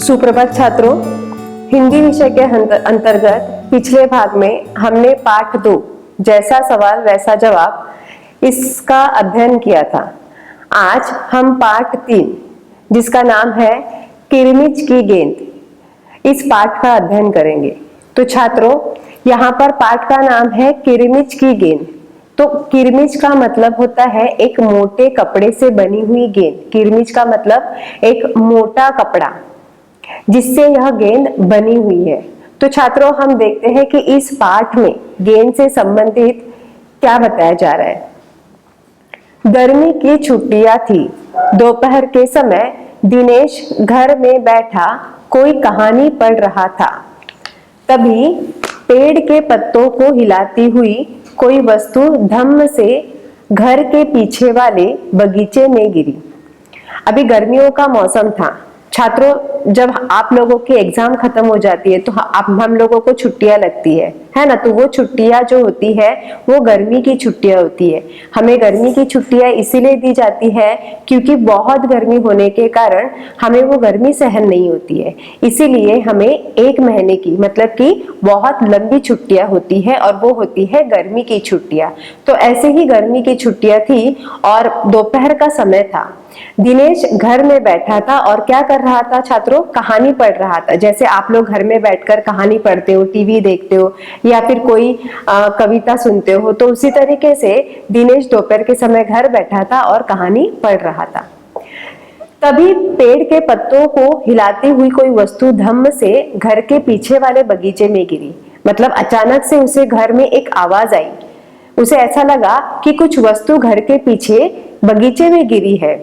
सुप्रभात छात्रों, हिंदी विषय के अंतर्गत पिछले भाग में हमने पाठ 2 जैसा सवाल वैसा जवाब इसका अध्ययन किया था। आज हम पाठ 3 जिसका नाम है किरमिच की गेंद इस पाठ का अध्ययन करेंगे। तो छात्रों, यहाँ पर पाठ का नाम है किरमिच की गेंद। तो किरमिच का मतलब होता है एक मोटे कपड़े से बनी हुई गेंद। किरमिच का मतलब एक मोटा कपड़ा जिससे यह गेंद बनी हुई है। तो छात्रों, हम देखते हैं कि इस पाठ में गेंद से संबंधित क्या बताया जा रहा है। गर्मी की छुट्टियां थी। दोपहर के समय दिनेश घर में बैठा कोई कहानी पढ़ रहा था। तभी पेड़ के पत्तों को हिलाती हुई कोई वस्तु धम्म से घर के पीछे वाले बगीचे में गिरी। अभी गर्मियों का मौसम था। छात्रों, जब आप लोगों की एग्जाम खत्म हो जाती है तो हम लोगों को छुट्टियां लगती है ना। तो वो छुट्टियां जो होती है वो गर्मी की छुट्टियां होती है। हमें गर्मी की छुट्टियां इसीलिए दी जाती है क्योंकि बहुत गर्मी होने के कारण हमें वो गर्मी सहन नहीं होती है। इसीलिए हमें 1 महीने की मतलब कि बहुत लंबी छुट्टियां होती है और वो होती है गर्मी की छुट्टियां। तो ऐसे ही गर्मी की छुट्टियां थी और दोपहर का समय था। दिनेश घर में बैठा था और क्या कर रहा था छात्रों? कहानी पढ़ रहा था। जैसे आप लोग घर में बैठकर कहानी पढ़ते हो, टीवी देखते हो या फिर कोई कविता सुनते हो, तो उसी तरीके से दिनेश दोपहर के समय घर बैठा था और कहानी पढ़ रहा था। तभी पेड़ के पत्तों को हिलाती हुई कोई वस्तु धम्म से घर के पीछे वाले बगीचे में गिरी। मतलब अचानक से उसे घर में एक आवाज आई। उसे ऐसा लगा कि कुछ वस्तु घर के पीछे बगीचे में गिरी है।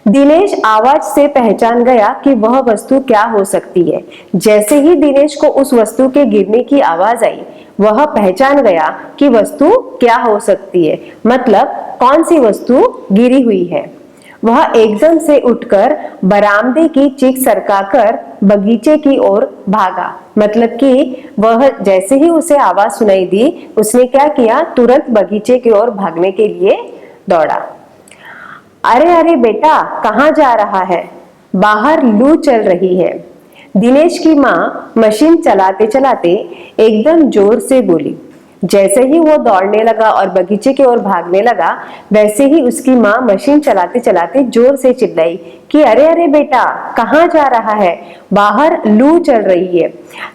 दिनेश आवाज से पहचान गया कि वह वस्तु क्या हो सकती है। जैसे ही दिनेश को उस वस्तु के गिरने की आवाज आई, वह पहचान गया कि वस्तु क्या हो सकती है, मतलब कौन सी वस्तु गिरी हुई है। वह एकदम से उठकर बरामदे की चीख सरकाकर बगीचे की ओर भागा। मतलब कि वह जैसे ही उसे आवाज सुनाई दी, उसने क्या किया? तुरंत बगीचे की ओर भागने के लिए दौड़ा। अरे अरे बेटा, कहाँ जा रहा है? बाहर लू चल रही है। दिनेश की माँ मशीन चलाते चलाते एकदम जोर से बोली। जैसे ही वो दौड़ने लगा और बगीचे की ओर भागने लगा, वैसे ही उसकी माँ मशीन चलाते चलाते जोर से चिल्लाई कि अरे अरे बेटा, कहाँ जा रहा है? बाहर लू चल रही है।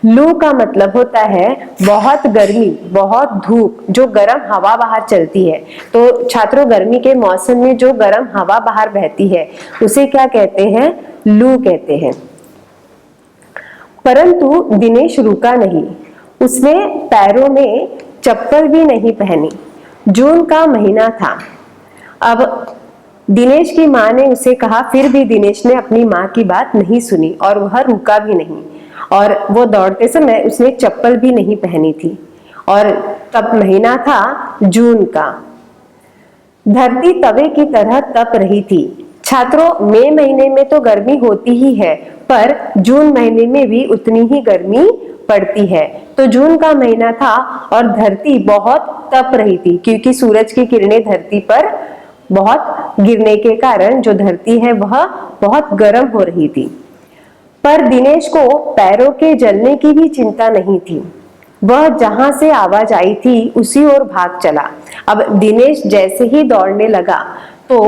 लू का मतलब होता है बहुत गर्मी, बहुत धूप, जो गर्म हवा बाहर चलती है। तो छात्रों, गर्मी के मौसम में जो गर्म हवा बाहर बहती है उसे क्या कहते हैं? लू कहते हैं। परंतु दिनेश रुका नहीं। उसने पैरों में चप्पल भी नहीं पहनी। जून का महीना था। अब दिनेश की माँ ने उसे कहा, फिर भी दिनेश ने अपनी माँ की बात नहीं सुनी और वह रुका भी नहीं। और वो दौड़ते समय उसने चप्पल भी नहीं पहनी थी। और तब महीना था जून का। धरती तवे की तरह तप रही थी। छात्रों, मई महीने में तो गर्मी होती ही है, पर जून महीने में भी उतनी ही गर्मी पड़ती है। तो जून का महीना था और धरती बहुत तप रही थी क्योंकि सूरज की किरणें धरती पर बहुत गिरने के कारण जो धरती है वह बहुत गर्म हो रही थी। पर दिनेश को पैरों के जलने की भी चिंता नहीं थी। वह जहां से आवाज आई थी उसी ओर भाग चला। अब दिनेश जैसे ही दौड़ने लगा तो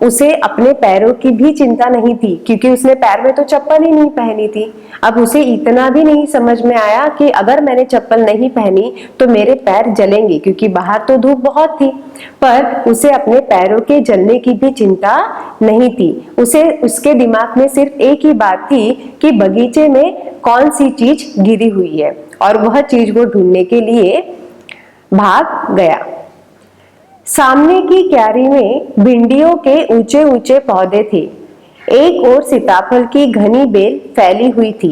उसे अपने पैरों की भी चिंता नहीं थी क्योंकि उसने पैर में तो चप्पल ही नहीं पहनी थी। अब उसे इतना भी नहीं समझ में आया कि अगर मैंने चप्पल नहीं पहनी तो मेरे पैर जलेंगे, क्योंकि बाहर तो धूप बहुत थी। पर उसे अपने पैरों के जलने की भी चिंता नहीं थी। उसे उसके दिमाग में सिर्फ एक ही बात थी कि बगीचे में कौन सी चीज गिरी हुई है, और वह चीज वो ढूंढने के लिए भाग गया। सामने की क्यारी में भिंडियों के ऊंचे ऊंचे पौधे थे। एक ओर सीताफल की घनी बेल फैली हुई थी।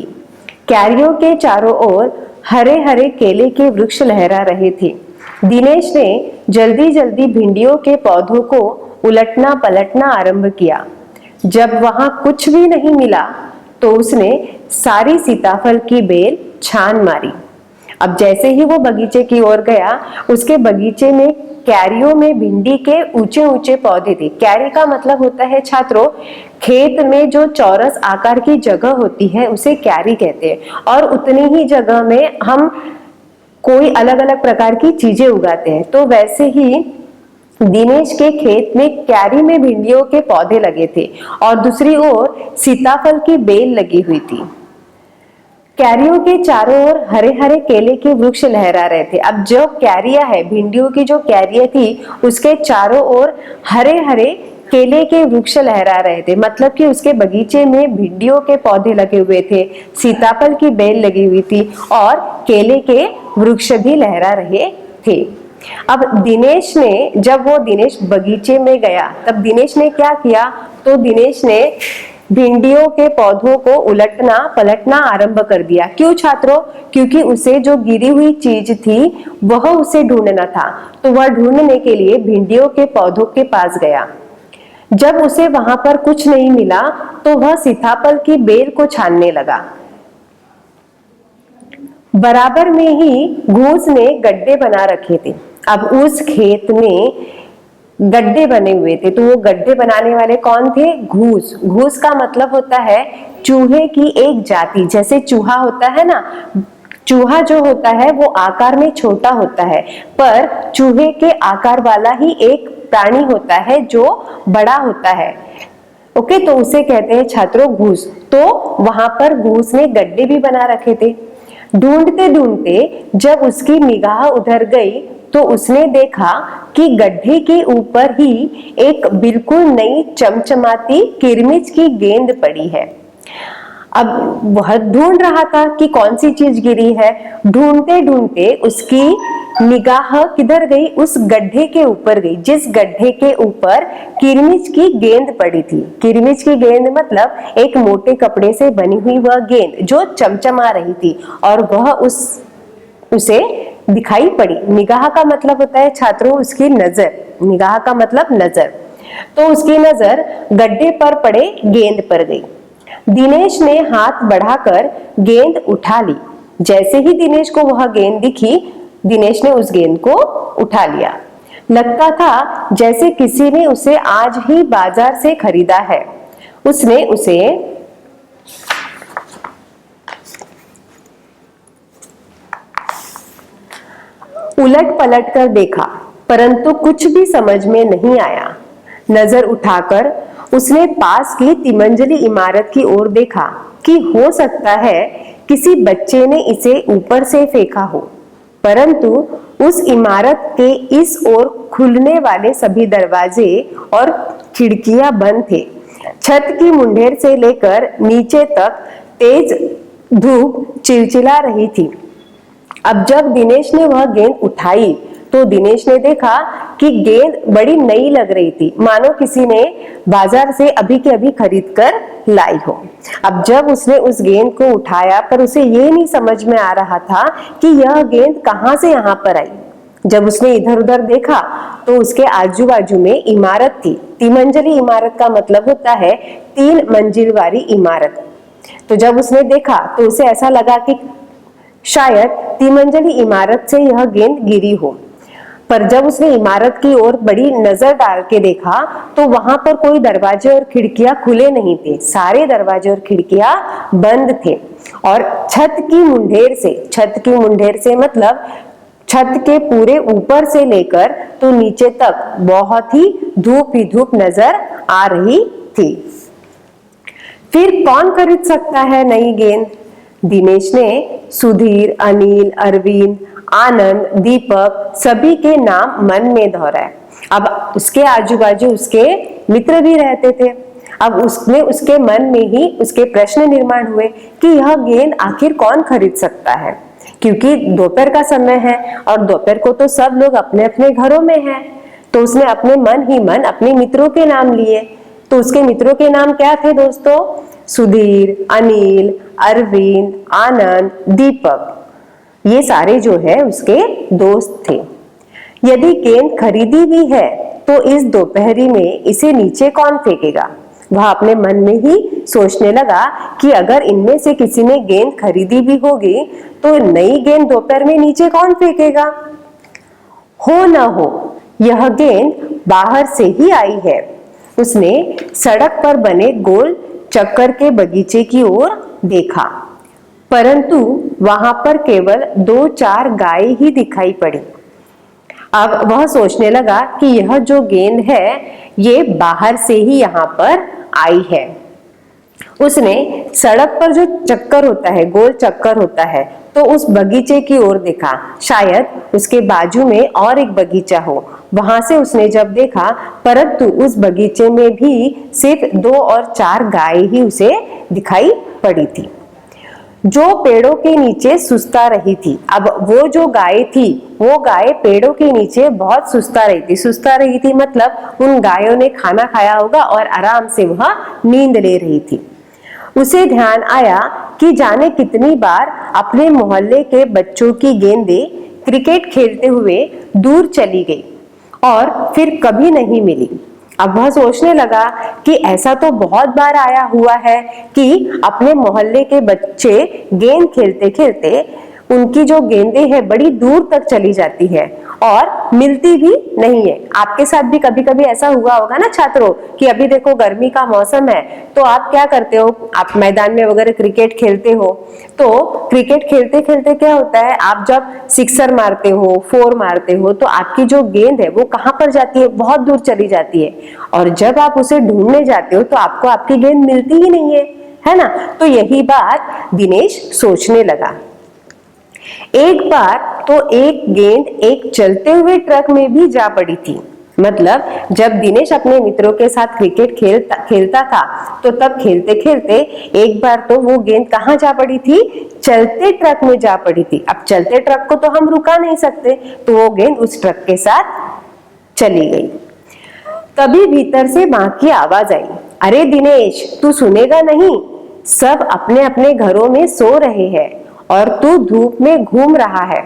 क्यारियों के चारों ओर हरे हरे केले के वृक्ष लहरा रहे थे। दिनेश ने जल्दी जल्दी भिंडियों के पौधों को उलटना पलटना आरंभ किया। जब वहां कुछ भी नहीं मिला तो उसने सारी सीताफल की बेल छान मारी। अब जैसे ही वो बगीचे की ओर गया, उसके बगीचे में क्यारियों में भिंडी के ऊंचे ऊंचे पौधे थे। क्यारी का मतलब होता है छात्रों, खेत में जो चौरस आकार की जगह होती है उसे क्यारी कहते हैं, और उतनी ही जगह में हम कोई अलग अलग प्रकार की चीजें उगाते हैं। तो वैसे ही दिनेश के खेत में क्यारी में भिंडियों के पौधे लगे थे और दूसरी ओर सीताफल की बेल लगी हुई थी। क्यारियों के चारों ओर हरे हरे केले के वृक्ष लहरा रहे थे। अब जो क्यारियां है, भिंडियों की जो क्यारियां थी, उसके चारों ओर हरे हरे केले के वृक्ष लहरा रहे थे। मतलब कि उसके बगीचे में भिंडियों के पौधे लगे हुए थे, सीताफल की बेल लगी हुई थी और केले के वृक्ष भी लहरा रहे थे। अब दिनेश बगीचे में गया, तब दिनेश ने क्या किया, तो दिनेश ने भिंडियों के पौधों को उलटना पलटना आरंभ कर दिया। क्यों छात्रों? क्योंकि उसे जो गिरी हुई चीज थी वह उसे ढूंढना था। तो वह ढूंढने के लिए भिंडियों के पौधों के पास गया। जब उसे वहां पर कुछ नहीं मिला तो वह सीताफल की बेल को छानने लगा। बराबर में ही घूस ने गड्ढे बना रखे थे। अब उस खेत में गड्ढे बने हुए थे, तो वो गड्ढे बनाने वाले कौन थे? घूस। घूस का मतलब होता है चूहे की एक जाति। जैसे चूहा होता है ना, चूहा जो होता है वो आकार में छोटा होता है, पर चूहे के आकार वाला ही एक प्राणी होता है जो बड़ा होता है। ओके, तो उसे कहते हैं छात्रों घूस। तो वहां पर घूस ने गड्ढे भी बना रखे थे। ढूंढते ढूंढते जब उसकी निगाह उधर गई तो उसने देखा कि गड्ढे के ऊपर ही एक बिल्कुल नई चमचमाती किरमिच की गेंद पड़ी है। अब वह ढूंढ रहा था कि कौन सी चीज गिरी है। ढूंढते ढूंढते उसकी निगाह किधर गई? उस गड्ढे के ऊपर गई, जिस गड्ढे के ऊपर किरमिच की गेंद पड़ी थी। किरमिच की गेंद मतलब एक मोटे कपड़े से बनी हुई वह गेंद जो चमचमा रही थी, और वह उसे दिखाई पड़ी। निगाह का मतलब होता है छात्रों उसकी नजर। निगाह का मतलब नजर। तो उसकी नजर गड्ढे पर पड़े गेंद पर गई। दिनेश ने हाथ बढ़ाकर गेंद उठा ली। जैसे ही दिनेश को वह गेंद दिखी, दिनेश ने उस गेंद को उठा लिया। लगता था जैसे किसी ने उसे आज ही बाजार से खरीदा है। उसने उसे उलट पलट कर देखा, परंतु कुछ भी समझ में नहीं आया। नजर उठाकर उसने पास की तिमंजली इमारत की ओर देखा कि हो सकता है किसी बच्चे ने इसे ऊपर से फेंका हो, परंतु उस इमारत के इस ओर खुलने वाले सभी दरवाजे और खिड़कियां बंद थे। छत की मुंडेर से लेकर नीचे तक तेज धूप चिलचिला रही थी। अब जब दिनेश ने वह गेंद उठाई तो दिनेश ने देखा कि गेंद बड़ी नई लग रही थी, मानो किसी ने बाजार से अभी के अभी खरीद कर लाई हो। अब जब उसने उस गेंद को उठाया, पर उसे ये नहीं समझ में आ रहा था कि यह गेंद कहां से यहाँ पर आई। जब उसने इधर उधर देखा तो उसके आजू बाजू में इमारत थी। तिमंजली इमारत का मतलब होता है 3 मंजिल वाली इमारत। तो जब उसने देखा तो उसे ऐसा लगा कि शायद तिमंजली इमारत से यह गेंद गिरी हो, पर जब उसने इमारत की ओर बड़ी नजर डाल के देखा तो वहां पर कोई दरवाजे और खिड़कियां खुले नहीं थे। सारे दरवाजे और खिड़कियां बंद थे, और छत की मुंडेर से मतलब छत के पूरे ऊपर से लेकर तो नीचे तक बहुत ही धूप नजर आ रही थी। फिर कौन खरीद सकता है नई गेंद? दिनेश ने सुधीर, अनिल, अरविंद, आनंद, दीपक सभी के नाम मन में दोहराए। अब उसके आजू बाजू उसके मित्र भी रहते थे। अब उसके मन में ही उसके प्रश्न निर्माण हुए कि यह गेंद आखिर कौन खरीद सकता है, क्योंकि दोपहर का समय है और दोपहर को तो सब लोग अपने अपने घरों में हैं। तो उसने अपने मन ही मन अपने मित्रों के नाम लिए। तो उसके मित्रों के नाम क्या थे दोस्तों? सुधीर, अनिल, अरविंद, आनंद, दीपक, ये सारे जो है उसके दोस्त थे। यदि गेंद खरीदी भी है तो इस दोपहरी में इसे नीचे कौन फेंकेगा? वह अपने मन में ही सोचने लगा कि अगर इनमें से किसी ने गेंद खरीदी भी होगी तो नई गेंद दोपहर में नीचे कौन फेंकेगा। हो न हो यह गेंद बाहर से ही आई है। उसने सड़क पर बने गोल चक्कर के बगीचे की ओर देखा, परंतु वहां पर केवल 2-4 गाय ही दिखाई पड़ी। अब वह सोचने लगा कि यह जो गेंद है ये बाहर से ही यहाँ पर आई है। उसने सड़क पर जो चक्कर होता है, गोल चक्कर होता है, तो उस बगीचे की ओर देखा। शायद उसके बाजू में और एक बगीचा हो। वहां से उसने जब देखा, परंतु उस बगीचे में भी सिर्फ 2 और 4 गाय ही उसे दिखाई पड़ी थी, जो पेड़ों के नीचे सुस्ता रही थी। अब वो जो गाय थी, वो गाय पेड़ों के नीचे बहुत सुस्ता रही थी। सुस्ता रही थी मतलब उन गायों ने खाना खाया होगा और आराम से वह नींद ले रही थी। उसे ध्यान आया कि जाने कितनी बार अपने मोहल्ले के बच्चों की गेंदें क्रिकेट खेलते हुए दूर चली गई और फिर कभी नहीं मिली। अब वह सोचने लगा कि ऐसा तो बहुत बार आया हुआ है कि अपने मोहल्ले के बच्चे गेंद खेलते खेलते उनकी जो गेंदें हैं बड़ी दूर तक चली जाती है और मिलती भी नहीं है। आपके साथ भी कभी कभी ऐसा हुआ होगा ना छात्रों, कि अभी देखो गर्मी का मौसम है तो आप क्या करते हो, आप मैदान में वगैरह क्रिकेट खेलते हो। तो क्रिकेट खेलते खेलते क्या होता है, आप जब सिक्सर मारते हो, 4 मारते हो, तो आपकी जो गेंद है वो कहाँ पर जाती है, बहुत दूर चली जाती है। और जब आप उसे ढूंढने जाते हो तो आपको आपकी गेंद मिलती ही नहीं है ना। तो यही बात दिनेश सोचने लगा। एक बार तो एक गेंद एक चलते हुए ट्रक में भी जा पड़ी थी। मतलब जब दिनेश अपने मित्रों के साथ क्रिकेट खेलता था तो तब खेलते खेलते एक बार तो वो गेंद कहाँ जा पड़ी थी, चलते ट्रक में जा पड़ी थी। अब चलते ट्रक को तो हम रुका नहीं सकते, तो वो गेंद उस ट्रक के साथ चली गई। तभी भीतर से मां की आवाज आई, अरे दिनेश, तू सुनेगा नहीं, सब अपने अपने घरों में सो रहे हैं और तू धूप में घूम रहा है।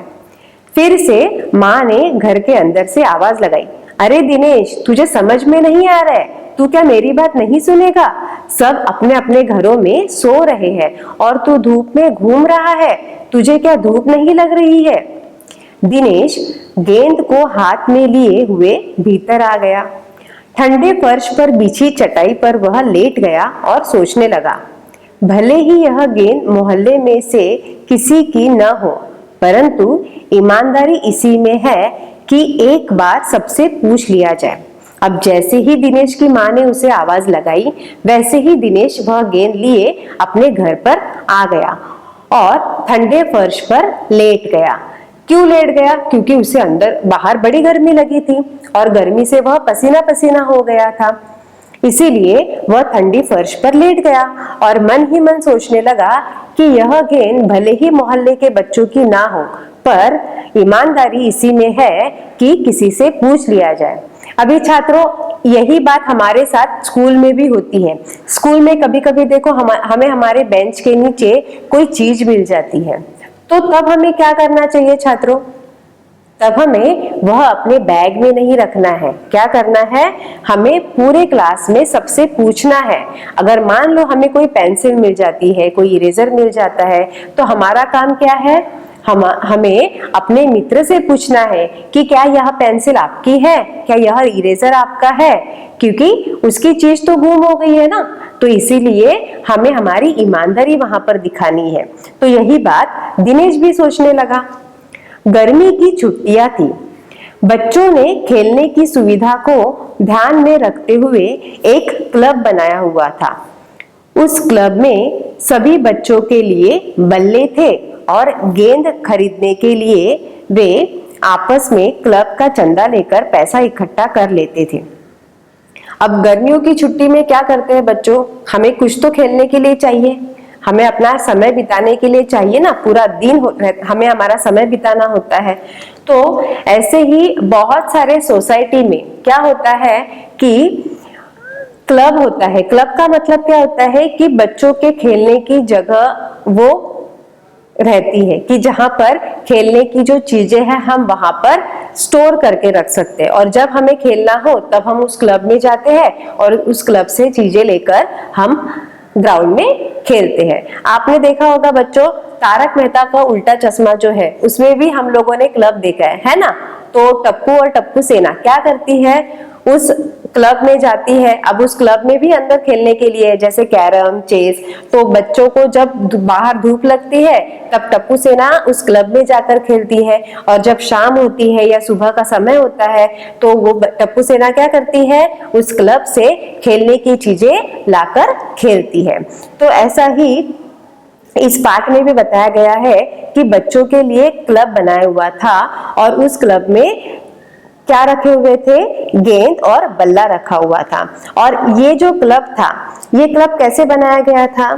फिर से माँ ने घर के अंदर से आवाज लगाई, अरे दिनेश, तुझे समझ में नहीं आ रहा है, तू क्या मेरी बात नहीं सुनेगा? सब अपने अपने घरों में सो रहे हैं और तू धूप में घूम रहा है, तुझे क्या धूप नहीं लग रही है? दिनेश गेंद को हाथ में लिए हुए भीतर आ गया। ठंडे फर्श पर बिछी चटाई पर वह लेट गया और सोचने लगा, भले ही यह गेंद मोहल्ले में से किसी की न हो, परंतु ईमानदारी इसी में है कि एक बार सबसे पूछ लिया जाए। अब जैसे ही दिनेश की माँ ने उसे आवाज लगाई, वैसे ही दिनेश वह गेंद लिए अपने घर पर आ गया और ठंडे फर्श पर लेट गया। क्यों लेट गया? क्योंकि उसे अंदर बाहर बड़ी गर्मी लगी थी और गर्मी से वह पसीना पसीना हो गया था, इसीलिए वह ठंडी फर्श पर लेट गया और मन ही मन सोचने लगा कि यह गेंद भले ही मोहल्ले के बच्चों की ना हो, पर ईमानदारी इसी में है कि किसी से पूछ लिया जाए। अभी छात्रों, यही बात हमारे साथ स्कूल में भी होती है। स्कूल में कभी कभी देखो हमें हमारे बेंच के नीचे कोई चीज मिल जाती है, तो तब हमें क्या करना चाहिए छात्रों? तब हमें वह अपने बैग में नहीं रखना है। क्या करना है? हमें पूरे क्लास में सबसे पूछना है। अगर मान लो हमें कोई पेंसिल मिल जाती है, कोई इरेजर मिल जाता है, तो हमारा काम क्या है? हमें अपने मित्र से पूछना है कि क्या यह पेंसिल आपकी है, क्या यह इरेजर आपका है, क्योंकि उसकी चीज तो गुम हो गई है ना। तो इसीलिए हमें हमारी ईमानदारी वहां पर दिखानी है। तो यही बात दिनेश भी सोचने लगा। गर्मी की छुट्टियां थी। बच्चों ने खेलने की सुविधा को ध्यान में रखते हुए एक क्लब बनाया हुआ था। उस क्लब में सभी बच्चों के लिए बल्ले थे और गेंद खरीदने के लिए वे आपस में क्लब का चंदा लेकर पैसा इकट्ठा कर लेते थे। अब गर्मियों की छुट्टी में क्या करते हैं बच्चों? हमें कुछ तो खेलने के लिए चाहिए, हमें अपना समय बिताने के लिए चाहिए ना, पूरा दिन हमें हमारा समय बिताना होता है। तो ऐसे ही बहुत सारे सोसाइटी में क्या होता है कि क्लब होता है। क्लब का मतलब क्या होता है कि बच्चों के खेलने की जगह वो रहती है कि जहां पर खेलने की जो चीजें हैं हम वहां पर स्टोर करके रख सकते हैं, और जब हमें खेलना हो तब हम उस क्लब में जाते हैं और उस क्लब से चीजें लेकर हम ग्राउंड में खेलते हैं। आपने देखा होगा बच्चों, तारक मेहता का उल्टा चश्मा जो है उसमें भी हम लोगों ने क्लब देखा है ना। तो टप्पू और टप्पू सेना क्या करती है, उस क्लब में जाती है। अब उस क्लब में भी अंदर खेलने के लिए जैसे कैरम, चेस, तो बच्चों को जब बाहर धूप लगती है तब टप्पू सेना उस क्लब में जाकर खेलती है, और जब शाम होती है या सुबह का समय होता है तो वो टप्पू सेना क्या करती है, उस क्लब से खेलने की चीजें लाकर खेलती है। तो ऐसा ही इस पाठ में भी बताया गया है कि बच्चों के लिए क्लब बनाया हुआ था और उस क्लब में क्या रखे हुए थे, गेंद और बल्ला रखा हुआ था। और ये जो क्लब था, ये क्लब कैसे बनाया गया था,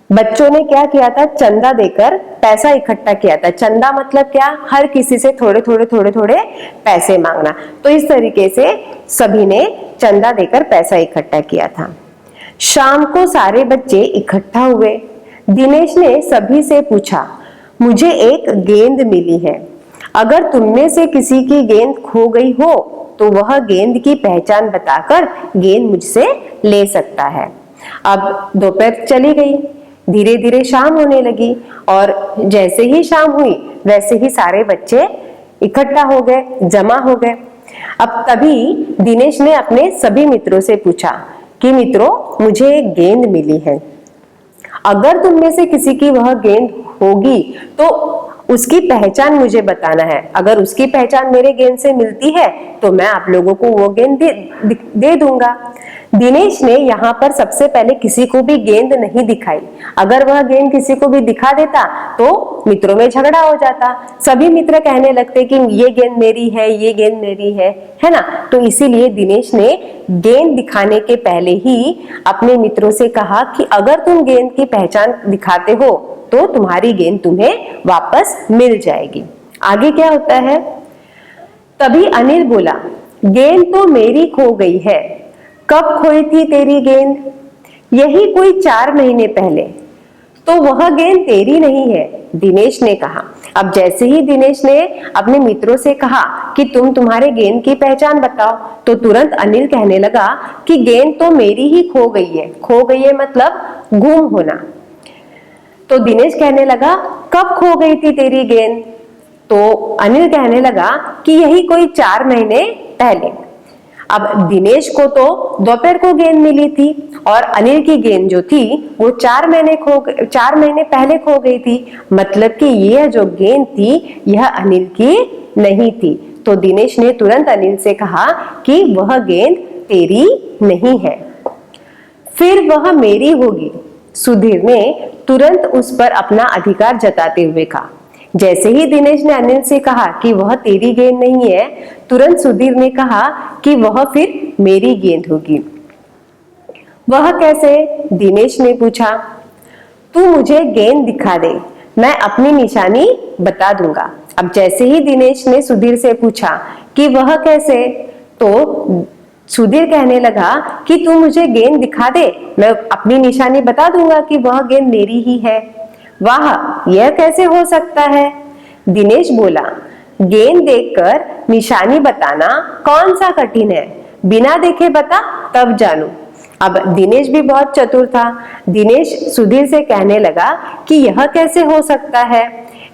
बच्चों ने क्या किया था, चंदा देकर पैसा इकट्ठा किया था। चंदा मतलब क्या, हर किसी से थोड़े थोड़े पैसे मांगना। तो इस तरीके से सभी ने चंदा देकर पैसा इकट्ठा किया था। शाम को सारे बच्चे इकट्ठा हुए। दिनेश ने सभी से पूछा, मुझे एक गेंद मिली है, अगर तुमने से किसी की गेंद खो गई हो तो वह गेंद की पहचान बताकर गेंद मुझसे ले सकता है। अब दोपहर चली गई, धीरे धीरे शाम होने लगी, और जैसे ही शाम हुई वैसे ही सारे बच्चे इकट्ठा हो गए, जमा हो गए। अब तभी दिनेश ने अपने सभी मित्रों से पूछा कि मित्रों, मुझे एक गेंद मिली है, अगर तुम में से किसी की वह गेंद होगी तो उसकी पहचान मुझे बताना है। अगर उसकी पहचान मेरे गेंद से मिलती है तो मैं आप लोगों को वो गेंद दे दूंगा। दिनेश ने यहाँ पर सबसे पहले किसी को भी गेंद नहीं दिखाई। अगर वह गेंद किसी को भी दिखा देता तो मित्रों में झगड़ा हो जाता, सभी मित्र कहने लगते कि ये गेंद मेरी है, ये गेंद मेरी है ना। तो इसीलिए दिनेश ने गेंद दिखाने के पहले ही अपने मित्रों से कहा कि अगर तुम गेंद की पहचान दिखाते हो तो तुम्हारी गेंद तुम्हें वापस मिल जाएगी। आगे क्या होता है, तभी अनिल बोला, गेंद तो मेरी खो गई है, कब खोई थी तेरी गेंद? यही कोई 4 महीने पहले। तो वह गेंद तेरी नहीं है, दिनेश ने कहा। अब जैसे ही दिनेश ने अपने मित्रों से कहा कि तुम्हारे गेंद की पहचान बताओ, तो तुरंत अनिल कहने लगा कि गेंद तो मेरी ही खो गई है। खो गई है मतलब गुम होना। तो दिनेश कहने लगा, कब खो गई थी तेरी गेंद? तो अनिल कहने लगा कि यही कोई 4 महीने पहले। अब दिनेश को तो दोपहर को गेंद मिली थी और अनिल की गेंद जो थी वो 4 महीने पहले खो गई थी। मतलब कि यह जो गेंद थी यह अनिल की नहीं थी। तो दिनेश ने तुरंत अनिल से कहा कि वह गेंद तेरी नहीं है। फिर वह मेरी होगी, सुधीर ने तुरंत उस पर अपना अधिकार जताते हुए कहा। जैसे ही दिनेश ने अनिल से कहा कि वह तेरी गेंद नहीं है, तुरंत सुधीर ने कहा कि वह फिर मेरी गेंद होगी। वह कैसे? दिनेश ने पूछा। तू मुझे गेंद दिखा दे, मैं अपनी निशानी बता दूंगा। अब जैसे ही दिनेश ने सुधीर से पूछा कि वह कैसे, तो सुधीर कहने लगा कि तू मुझे गेंद दिखा दे, मैं अपनी निशानी बता दूंगा कि वह गेंद मेरी ही है। वाह, यह कैसे हो सकता है? दिनेश बोला, गेंद देखकर निशानी बताना कौन सा कठिन है, बिना देखे बता तब जानू। अब दिनेश भी बहुत चतुर था। दिनेश सुधीर से कहने लगा कि यह कैसे हो सकता है,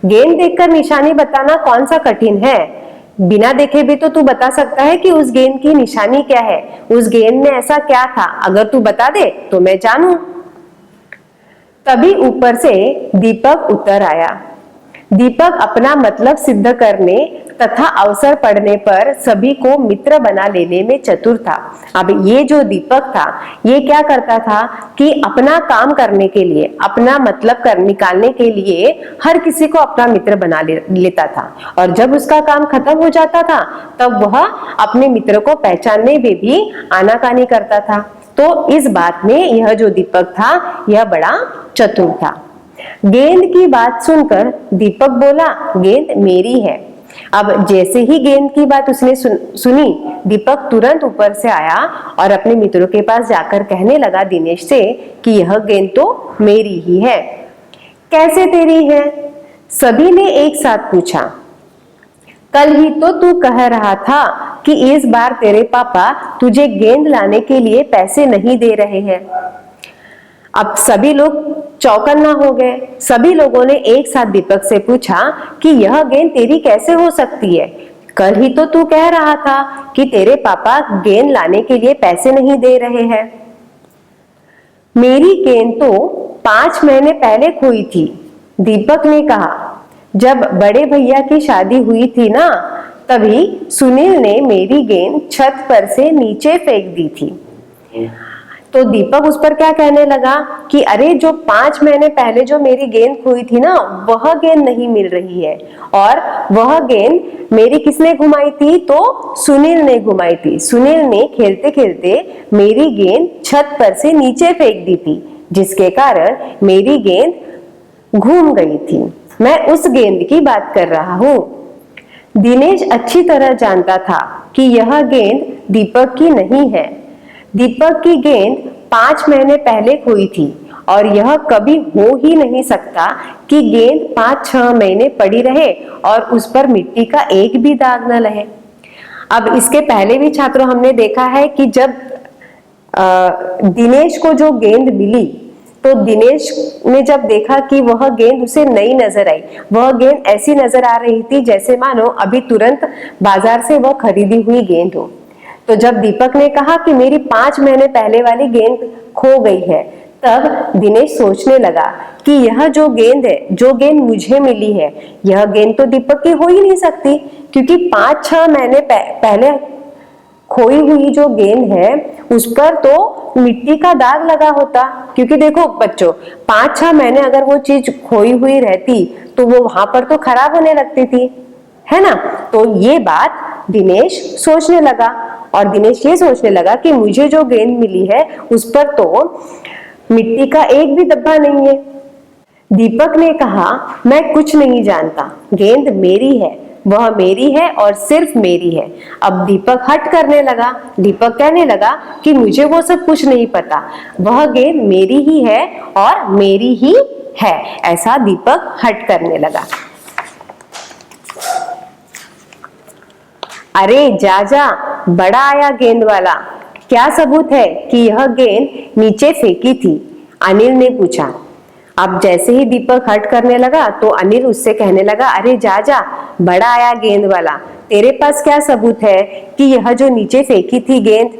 गेंद देखकर निशानी बताना कौन सा कठिन है, बिना देखे भी तो तू बता सकता है कि उस गेंद की निशानी क्या है, उस गेंद में ऐसा क्या था, अगर तू बता दे तो मैं जानूं। तभी ऊपर से दीपक उतर आया। दीपक अपना मतलब सिद्ध करने तथा अवसर पड़ने पर सभी को मित्र बना लेने में चतुर था। अब ये जो दीपक था ये क्या करता था कि अपना काम करने के लिए, अपना मतलब निकालने के लिए हर किसी को अपना मित्र बना लेता था, और जब उसका काम खत्म हो जाता था तब वह अपने मित्र को पहचानने में भी आनाकानी करता था। तो इस बात में यह जो दीपक था यह बड़ा चतुर था। गेंद की बात सुनकर दीपक बोला, गेंद मेरी है। अब जैसे ही गेंद की बात उसने सुनी, दीपक तुरंत ऊपर से आया और अपने मित्रों के पास जाकर कहने लगा दिनेश से कि यह गेंद तो मेरी ही है। कैसे तेरी है? सभी ने एक साथ पूछा। कल ही तो तू कह रहा था कि इस बार तेरे पापा तुझे गेंद लाने के लिए पैसे नहीं दे रहे हैं। अब सभी लोग चौकन्ना हो गए। सभी लोगों ने एक साथ दीपक से पूछा कि यह गेंद तेरी कैसे हो सकती है? कल ही तो तू कह रहा था कि तेरे पापा गेंद लाने के लिए पैसे नहीं दे रहे हैं। मेरी गेंद तो 5 महीने पहले खोई थी, दीपक ने कहा। जब बड़े भैया की शादी हुई थी ना, तभी सुनील ने मेरी गेंद छत पर से नीचे फेंक दी थी। तो दीपक उस पर क्या कहने लगा कि अरे जो 5 महीने पहले जो मेरी गेंद खोई थी ना, वह गेंद नहीं मिल रही है। और वह गेंद मेरी किसने घुमाई थी? तो सुनील ने घुमाई थी। सुनील ने खेलते खेलते मेरी गेंद छत पर से नीचे फेंक दी थी, जिसके कारण मेरी गेंद घूम गई थी। मैं उस गेंद की बात कर रहा हूँ। दिनेश अच्छी तरह जानता था कि यह गेंद दीपक की नहीं है। दीपक की गेंद 5 महीने पहले खोई थी और यह कभी हो ही नहीं सकता कि गेंद 5-6 महीने पड़ी रहे और उस पर मिट्टी का एक भी दाग न लगे। अब इसके पहले भी छात्रों हमने देखा है कि जब दिनेश को जो गेंद मिली, तो दिनेश ने जब देखा कि वह गेंद उसे नई नजर आई, वह गेंद ऐसी नजर आ रही थी जैसे मानो अभी तुरंत बाजार से वह खरीदी हुई गेंद हो। तो जब दीपक ने कहा कि मेरी 5 महीने पहले वाली गेंद खो गई है, तब दिनेश सोचने लगा कि यह जो गेंद है, जो गेंद मुझे मिली है, यह गेंद तो दीपक की हो ही नहीं सकती, क्योंकि 5-6 महीने पहले खोई हुई जो गेंद है उस पर तो मिट्टी का दाग लगा होता। क्योंकि देखो बच्चों, 5-6 महीने अगर वो चीज खोई हुई रहती तो वो वहां पर तो खराब होने लगती थी, है ना। तो ये बात दिनेश सोचने लगा और दिनेश ये सोचने लगा कि मुझे जो गेंद मिली है उस पर तो मिट्टी का एक भी धब्बा नहीं है। दीपक ने कहा, मैं कुछ नहीं जानता, गेंद मेरी है, वह मेरी है और सिर्फ मेरी है। अब दीपक हट करने लगा। दीपक कहने लगा कि मुझे वो सब कुछ नहीं पता, वह गेंद मेरी ही है और मेरी ही है। ऐसा दीपक हट करने लगा। अरे जा जा, बड़ा आया गेंद वाला, क्या सबूत है कि यह गेंद नीचे फेंकी थी? अनिल ने पूछा। अब जैसे ही दीपक हट करने लगा तो अनिल उससे कहने लगा, अरे जा जा, बड़ा आया गेंद वाला, तेरे पास क्या सबूत है कि यह जो नीचे फेंकी थी गेंद?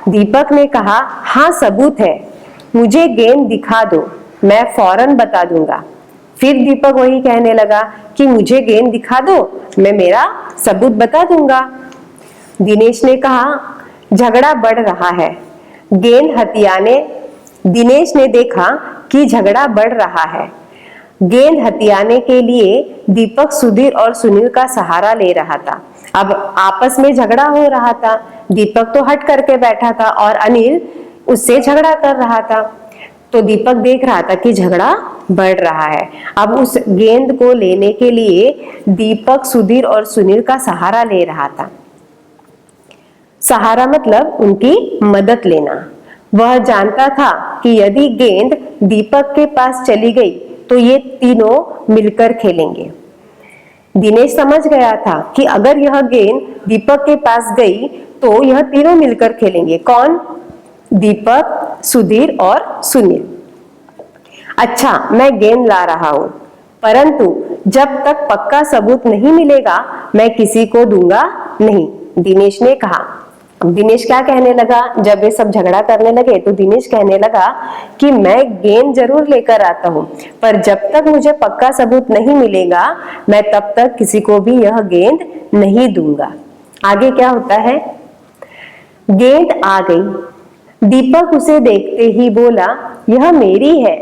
दीपक ने कहा, हाँ सबूत है, मुझे गेंद दिखा दो, मैं फौरन बता दूंगा। फिर दीपक वही कहने लगा कि मुझे गेंद दिखा दो, मैं मेरा सबूत बता दूंगा। दिनेश ने कहा, झगड़ा बढ़ रहा है, गेंद हथियाने। दिनेश ने देखा कि झगड़ा बढ़ रहा है। गेंद हथियाने के लिए दीपक सुधीर और सुनील का सहारा ले रहा था। अब आपस में झगड़ा हो रहा था। दीपक तो हट करके बैठा था और अनिल उससे झगड़ा कर रहा था। तो दीपक देख रहा था कि झगड़ा बढ़ रहा है। अब उस गेंद को लेने के लिए दीपक सुधीर और सुनील का सहारा ले रहा था। सहारा मतलब उनकी मदद लेना। वह जानता था कि यदि गेंद दीपक के पास चली गई तो ये तीनों मिलकर खेलेंगे। दिनेश समझ गया था कि अगर यह गेंद दीपक के पास गई तो यह तीनों मिलकर खेलेंगे। कौन? दीपक, सुधीर और सुनील। अच्छा, मैं गेंद ला रहा हूं, परंतु जब तक पक्का सबूत नहीं मिलेगा मैं किसी को दूंगा नहीं, दिनेश ने कहा। दिनेश क्या कहने लगा? जब वे सब झगड़ा करने लगे तो दिनेश कहने लगा कि मैं गेंद जरूर लेकर आता हूं, पर जब तक मुझे पक्का सबूत नहीं मिलेगा मैं तब तक किसी को भी यह गेंद नहीं दूंगा। आगे क्या होता है? गेंद आ गई। दीपक उसे देखते ही बोला, यह मेरी है,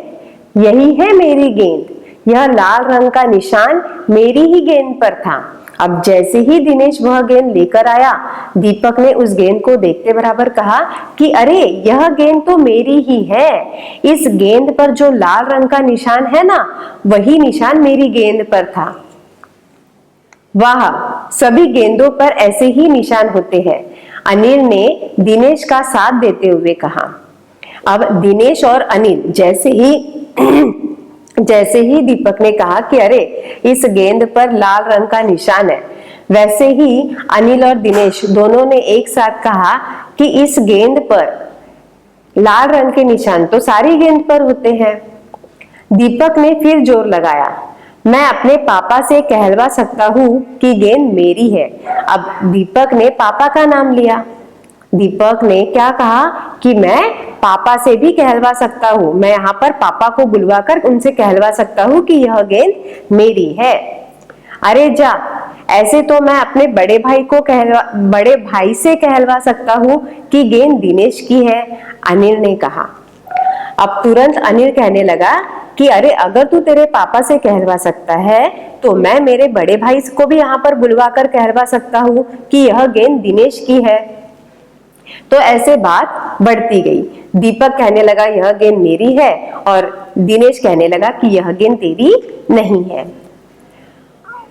यही है मेरी गेंद, यह लाल रंग का निशान मेरी ही गेंद पर था। अब जैसे ही दिनेश वह गेंद लेकर आया, दीपक ने उस गेंद को देखते बराबर कहा कि अरे यह गेंद तो मेरी ही है, इस गेंद पर जो लाल रंग का निशान है ना, वही निशान मेरी गेंद पर था। वाह, सभी गेंदों पर ऐसे ही निशान होते हैं, अनिल ने दिनेश का साथ देते हुए कहा। अब दिनेश और अनिल जैसे ही जैसे ही दीपक ने कहा कि अरे इस गेंद पर लाल रंग का निशान है, वैसे ही अनिल और दिनेश दोनों ने एक साथ कहा कि इस गेंद पर लाल रंग के निशान तो सारी गेंद पर होते हैं। दीपक ने फिर जोर लगाया, मैं अपने पापा से कहलवा सकता हूँ कि गेंद मेरी है। अब दीपक ने पापा का नाम लिया। दीपक ने क्या कहा कि मैं पापा से भी कहलवा सकता हूँ, मैं यहाँ पर पापा को बुलवाकर उनसे कहलवा सकता हूँ कि यह गेंद मेरी है। अरे जा, ऐसे तो मैं अपने बड़े भाई से कहलवा सकता हूँ कि गेंद दिनेश की है, अनिल ने कहा। अब तुरंत अनिल कहने लगा कि अरे अगर तू तेरे पापा से कहलवा सकता है तो मैं मेरे बड़े भाई को भी यहाँ पर बुलवा कर कहलवा सकता हूँ कि यह गेंद दिनेश की है। तो ऐसे बात बढ़ती गई। दीपक कहने लगा यह गेंद मेरी है और दिनेश कहने लगा कि यह गेंद तेरी नहीं है।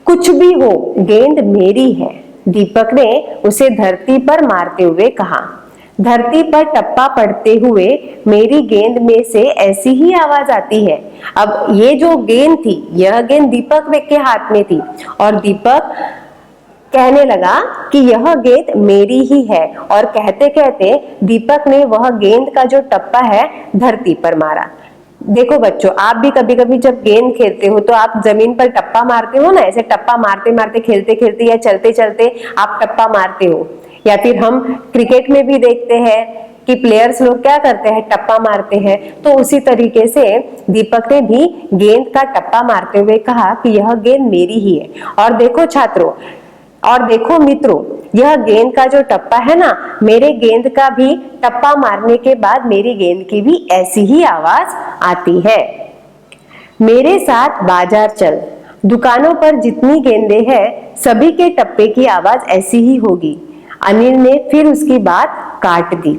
कुछ भी हो, गेंद मेरी है, दीपक ने उसे धरती पर मारते हुए कहा। धरती पर टप्पा पड़ते हुए मेरी गेंद में से ऐसी ही आवाज आती है। अब ये जो गेंद थी, यह गेंद दीपक के हाथ में थी और दीपक कहने लगा कि यह गेंद मेरी ही है और कहते कहते दीपक ने वह गेंद का जो टप्पा है धरती पर मारा। देखो बच्चों, आप भी कभी कभी जब गेंद खेलते हो तो आप जमीन पर टप्पा मारते हो ना, ऐसे टप्पा मारते मारते खेलते खेलते या चलते चलते आप टप्पा मारते हो। या फिर हम क्रिकेट में भी देखते हैं कि प्लेयर्स लोग क्या करते हैं, टप्पा मारते हैं। तो उसी तरीके से दीपक ने भी गेंद का टप्पा मारते हुए कहा कि यह गेंद मेरी ही है। और देखो छात्रों और देखो मित्रों, यह गेंद का जो टप्पा है ना, मेरे गेंद का भी टप्पा मारने के बाद मेरी गेंद की भी ऐसी ही आवाज आती है। मेरे साथ बाजार चल, दुकानों पर जितनी गेंदें हैं सभी के टप्पे की आवाज ऐसी ही होगी। अनिल ने फिर उसकी बात काट दी।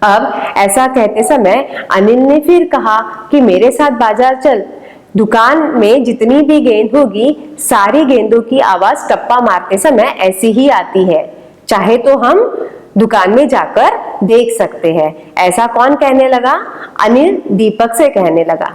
अब ऐसा कहते समय अनिल ने फिर कहा कि मेरे साथ बाजार चल, दुकान में जितनी भी गेंद होगी सारी गेंदों की आवाज टप्पा मारते समय ऐसी ही आती है, चाहे तो हम दुकान में जाकर देख सकते हैं। ऐसा कौन कहने लगा? अनिल दीपक से कहने लगा।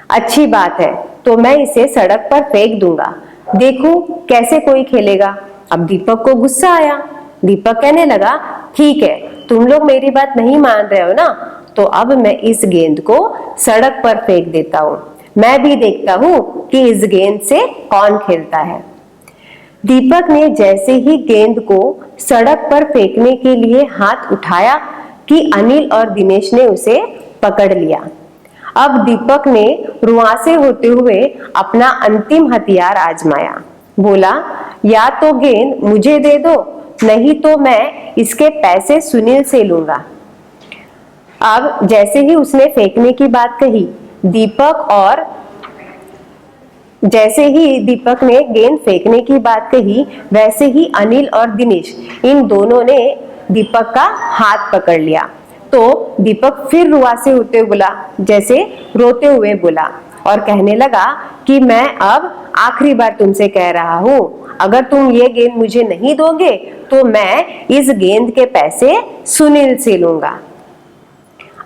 अच्छी बात है, तो मैं इसे सड़क पर फेंक दूंगा, देखो कैसे कोई खेलेगा। अब दीपक को गुस्सा आया। दीपक कहने लगा ठीक है, तुम लोग मेरी बात नहीं मान रहे हो ना, तो अब मैं इस गेंद को सड़क पर फेंक देता हूँ, मैं भी देखता हूँ कि इस गेंद से कौन खेलता है। दीपक ने जैसे ही गेंद को सड़क पर फेंकने के लिए हाथ उठाया कि अनिल और दिनेश ने उसे पकड़ लिया। अब दीपक ने रुआंसे होते हुए अपना अंतिम हथियार आजमाया। बोला, या तो गेंद मुझे दे दो, नहीं तो मैं इसके पैसे सुनील से लूंगा। अब जैसे ही उसने फेंकने की बात कही, जैसे ही दीपक ने गेंद फेंकने की बात कही, वैसे ही अनिल और दिनेश इन दोनों ने दीपक का हाथ पकड़ लिया। तो दीपक फिर रुआंसे होते हुए बोला, जैसे रोते हुए बोला और कहने लगा कि मैं अब आखिरी बार तुमसे कह रहा हूँ, अगर तुम ये गेंद मुझे नहीं दोगे तो मैं इस गेंद के पैसे सुनील से लूंगा।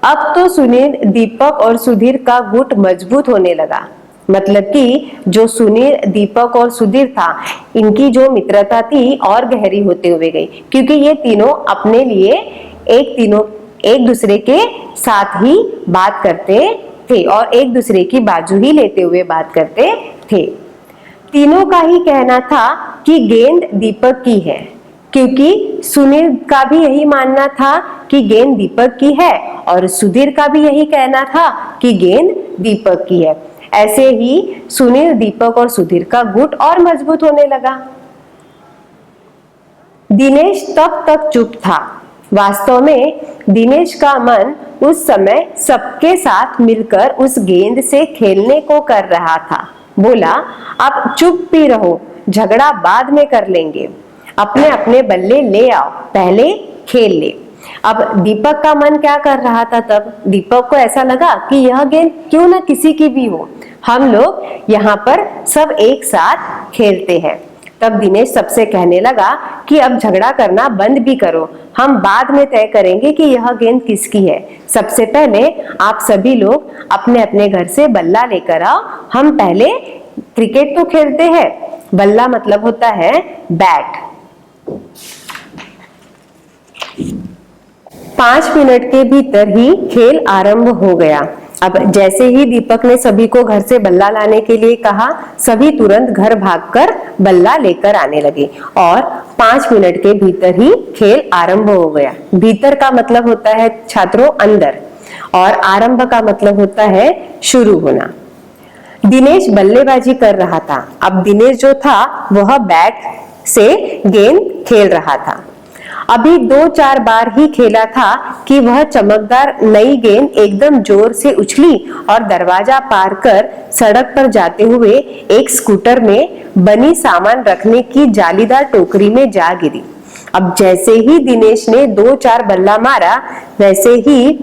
अब तो सुनील, दीपक और सुधीर का गुट मजबूत होने लगा। मतलब कि जो सुनील, दीपक और सुधीर था, इनकी जो मित्रता थी और गहरी होते हुए गई, क्योंकि ये तीनों अपने लिए एक दूसरे के साथ ही बात करते थे और एक दूसरे की बाजू ही लेते हुए बात करते थे। तीनों का ही कहना था कि गेंद दीपक की है, क्योंकि सुनील का भी यही मानना था कि गेंद दीपक की है और सुधीर का भी यही कहना था कि गेंद दीपक की है। ऐसे ही सुनील, दीपक और सुधीर का गुट और मजबूत होने लगा। दिनेश तब तक चुप था। वास्तव में दिनेश का मन उस समय सबके साथ मिलकर उस गेंद से खेलने को कर रहा था। बोला, अब चुप भी रहो, झगड़ा बाद में कर लेंगे, अपने अपने बल्ले ले आओ, पहले खेल ले। अब दीपक का मन क्या कर रहा था? तब दीपक को ऐसा लगा कि यह गेंद क्यों ना किसी की भी हो, हम लोग यहाँ पर सब एक साथ खेलते हैं। तब दिनेश सबसे कहने लगा कि अब झगड़ा करना बंद भी करो, हम बाद में तय करेंगे कि यह गेंद किसकी है। सबसे पहले आप सभी लोग अपने अपने घर से बल्ला लेकर आओ, हम पहले क्रिकेट तो खेलते हैं। बल्ला मतलब होता है बैट। 5 मिनट के भीतर ही खेल आरंभ हो गया। अब जैसे ही दीपक ने सभी को घर से बल्ला लाने के लिए कहा, सभी तुरंत घर भागकर बल्ला लेकर आने लगे और 5 मिनट के भीतर ही खेल आरंभ हो गया। भीतर का मतलब होता है छात्रों अंदर, और आरंभ का मतलब होता है शुरू होना। दिनेश बल्लेबाजी कर रहा था। अब दिनेश जो था वह बैट से गेंद खेल रहा था। अभी 2-4 बार ही खेला था कि वह चमकदार नई गेंद एकदम जोर से उछली और दरवाजा पार कर सड़क पर जाते हुए एक स्कूटर में बनी सामान रखने की जालीदार टोकरी में जा गिरी। अब जैसे ही दिनेश ने 2-4 बल्ला मारा, वैसे ही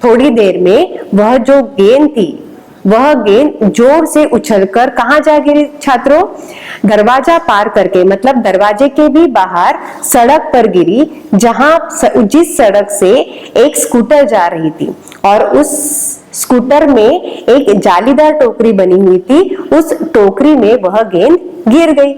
थोड़ी देर में वह जो गेंद थी वह गेंद जोर से उछलकर कहां जा गिरी छात्रों? दरवाजा पार करके, मतलब दरवाजे के भी बाहर सड़क पर गिरी, जिस सड़क से एक स्कूटर जा रही थी और उस स्कूटर में एक जालीदार टोकरी बनी हुई थी। उस टोकरी में वह गेंद गिर गई।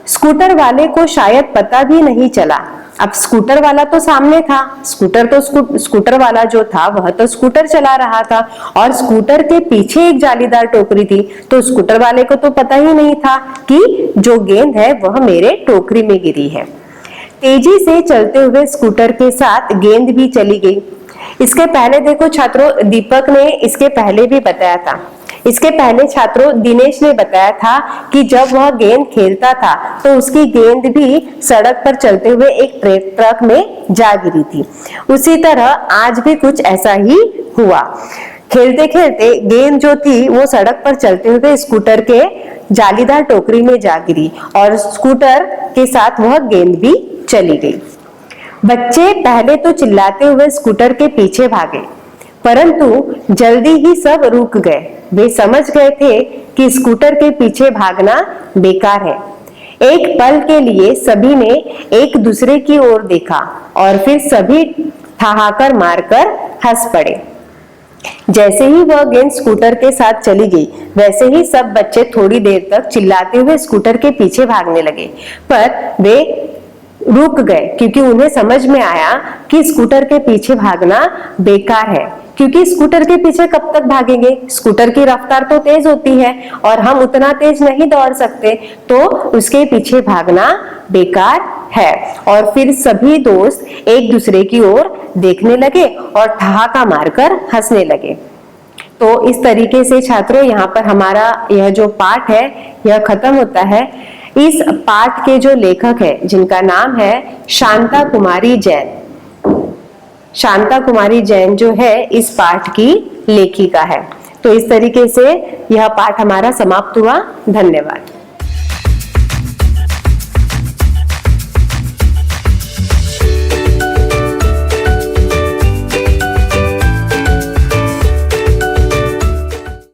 स्कूटर वाले को शायद पता भी नहीं चला। अब स्कूटर वाला तो सामने था, स्कूटर वाला जो था वह तो स्कूटर चला रहा था और स्कूटर के पीछे एक जालीदार टोकरी थी, तो स्कूटर वाले को तो पता ही नहीं था कि जो गेंद है वह मेरे टोकरी में गिरी है। तेजी से चलते हुए स्कूटर के साथ गेंद भी चली गई। इसके पहले देखो छात्रों, दीपक ने इसके पहले भी बताया था। इसके पहले छात्रों दिनेश ने बताया था कि जब वह गेंद खेलता था तो उसकी गेंद भी सड़क पर चलते हुए एक ट्रक में जा गिरी थी। उसी तरह आज भी कुछ ऐसा ही हुआ। खेलते खेलते गेंद जो थी वो सड़क पर चलते हुए स्कूटर के जालीदार टोकरी में जा गिरी और स्कूटर के साथ वह गेंद भी चली गई। बच्चे पहले तो चिल्लाते हुए स्कूटर के पीछे भागे, परंतु जल्दी ही सब रुक गए। वे समझ गए थे कि स्कूटर के पीछे भागना बेकार है। एक पल के लिए सभी ने एक दूसरे की ओर देखा और फिर सभी ठहाकर मारकर हंस पड़े। जैसे ही वह गेंद स्कूटर के साथ चली गई, वैसे ही सब बच्चे थोड़ी देर तक चिल्लाते हुए स्कूटर के पीछे भागने लगे, पर वे रुक गए क्योंकि उन्हें समझ में आया कि स्कूटर के पीछे भागना बेकार है। क्योंकि स्कूटर के पीछे कब तक भागेंगे? स्कूटर की रफ्तार तो तेज होती है और हम उतना तेज नहीं दौड़ सकते, तो उसके पीछे भागना बेकार है। और फिर सभी दोस्त एक दूसरे की ओर देखने लगे और ठहाका मारकर हंसने लगे। तो इस तरीके से छात्रों यहाँ पर हमारा यह जो पाठ है यह खत्म होता है। इस पाठ के जो लेखक है जिनका नाम है शांता कुमारी जैन, शांता कुमारी जैन जो है इस पाठ की लेखिका है। तो इस तरीके से यह पाठ हमारा समाप्त हुआ। धन्यवाद।